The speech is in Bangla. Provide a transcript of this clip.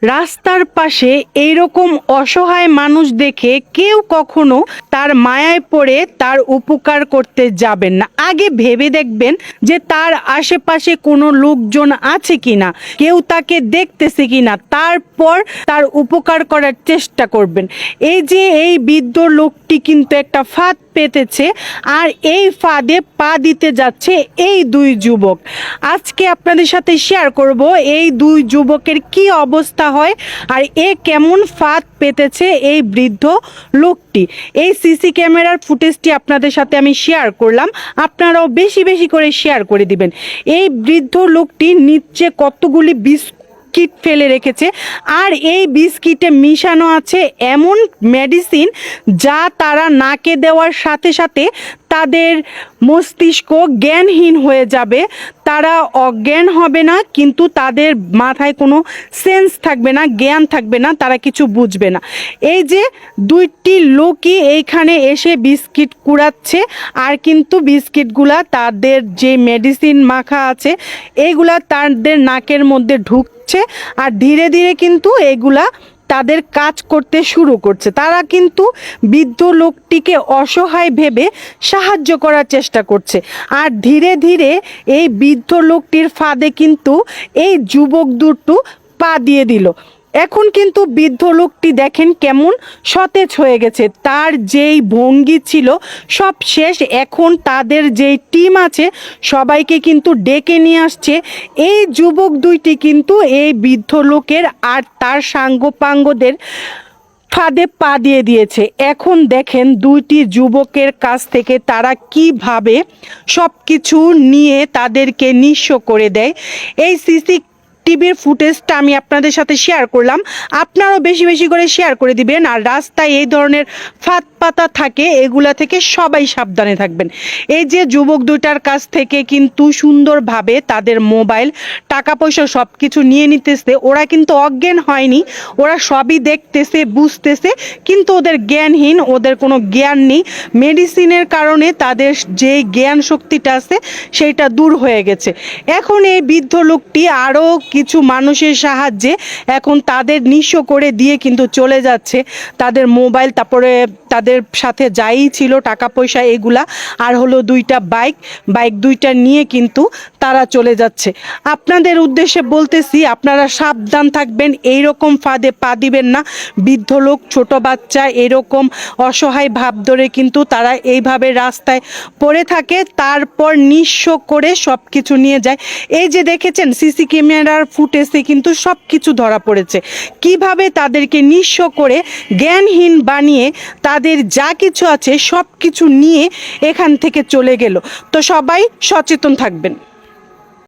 রাস্তার পাশে এইরকম অসহায় মানুষ দেখে কেউ কখনো তার মায়ায় পড়ে তার উপকার করতে যাবেন না। আগে ভেবে দেখবেন যে তার আশেপাশে কোনো লোকজন আছে কিনা, কেউ তাকে দেখতেছে কিনা, তারপর তার উপকার করার চেষ্টা করবেন। এই যে এই বৃদ্ধ লোকটি কিন্তু একটা ফাঁদ পেতেছে, আর এই ফাঁদে পা দিতে যাচ্ছে এই দুই যুবক। আজকে আপনাদের সাথে শেয়ার করব এই দুই যুবকের কি অবস্থা হয় আর এ কেমন ফাঁদ পেতেছে এই বৃদ্ধ লোকটি। এই সিসি ক্যামেরার ফুটেজটি আপনাদের সাথে আমি শেয়ার করলাম, আপনারাও বেশি বেশি করে শেয়ার করে দিবেন। এই বৃদ্ধ লোকটি নিচে কতগুলি বিস্কিট ফেলে রেখেছে, আর এই বিস্কিটে মিশানো আছে এমন মেডিসিন যা তারা নাকে দেওয়ার সাথে সাথে তাদের মস্তিষ্ক জ্ঞানহীন হয়ে যাবে। তারা অজ্ঞান হবে না, কিন্তু তাদের মাথায় কোনো সেন্স থাকবে না, জ্ঞান থাকবে না, তারা কিছু বুঝবে না। এই যে দুইটি লোকই এইখানে এসে বিস্কিট কুড়াচ্ছে, আর কিন্তু বিস্কিটগুলা তাদের যে মেডিসিন মাখা আছে এইগুলা তাদের নাকের মধ্যে ঢুকছে, আর ধীরে ধীরে কিন্তু এগুলা তাদের কাজ করতে শুরু করছে। তারা কিন্তু বৃদ্ধ লোকটিকে অসহায় ভেবে সাহায্য করার চেষ্টা করছে, আর ধীরে ধীরে এই বৃদ্ধ লোকটির ফাঁদে কিন্তু এই যুবক দুটো পা দিয়ে দিল। এখন কিন্তু বৃদ্ধ লোকটি দেখেন কেমন সতেজ হয়ে গেছে, তার যেই ভঙ্গি ছিল সব শেষ। এখন তাদের যেই টিম আছে সবাইকে কিন্তু ডেকে নিয়ে আসছে। এই যুবক দুইটি কিন্তু এই বৃদ্ধ লোকের আর তার সাঙ্গপাঙ্গদের ফাঁদে পা দিয়ে দিয়েছে। এখন দেখেন দুইটি যুবকের কাছ থেকে তারা কিভাবে সব কিছু নিয়ে তাদেরকে নিঃস্ব করে দেয়। এই সিসি টিভির ফুটেজটা আমি আপনাদের সাথে শেয়ার করলাম, আপনারাও বেশি বেশি করে শেয়ার করে দিবেন। আর রাস্তায় এই ধরনের ফাঁদ পাতা থাকে, এগুলা থেকে সবাই সাবধানে থাকবেন। এই যে যুবক দুইটার কাছ থেকে কিন্তু সুন্দরভাবে তাদের মোবাইল, টাকা পয়সা সব কিছু নিয়ে নিতেছে। ওরা কিন্তু অজ্ঞান হয়নি, ওরা সবই দেখতেছে, বুঝতেছে, কিন্তু ওদের জ্ঞানহীন, ওদের কোনো জ্ঞান নেই। মেডিসিনের কারণে তাদের যে জ্ঞান শক্তিটা আছে সেইটা দূর হয়ে গেছে। এখন এই বৃদ্ধ লোকটি আরও কিছু মানুষের সাহায্যে এখন তাদের নিঃস্ব করে দিয়ে কিন্তু চলে যাচ্ছে। তাদের মোবাইল, তারপরে তাদের সাথে যাই ছিল টাকা পয়সা এগুলা, আর হলো দুইটা বাইক দুইটা নিয়ে কিন্তু তারা চলে যাচ্ছে। আপনাদের উদ্দেশ্যে বলতেছি, আপনারা সাবধান থাকবেন, এইরকম ফাঁদে পা দিবেন না। বৃদ্ধ লোক, ছোট বাচ্চা এরকম অসহায় ভাব ধরে কিন্তু তারা এইভাবে রাস্তায় পড়ে থাকে, তারপর নিঃস্ব করে সব কিছু নিয়ে যায়। এই যে দেখেছেন সিসি ক্যামেরার ফুটেজে কিন্তু সব কিছু ধরা পড়েছে, কিভাবে তাদেরকে নিঃস্ব করে জ্ঞানহীন বানিয়ে তাদের যা কিছু আছে সব কিছু নিয়ে এখান থেকে চলে গেল। তো সবাই সচেতন থাকবেন।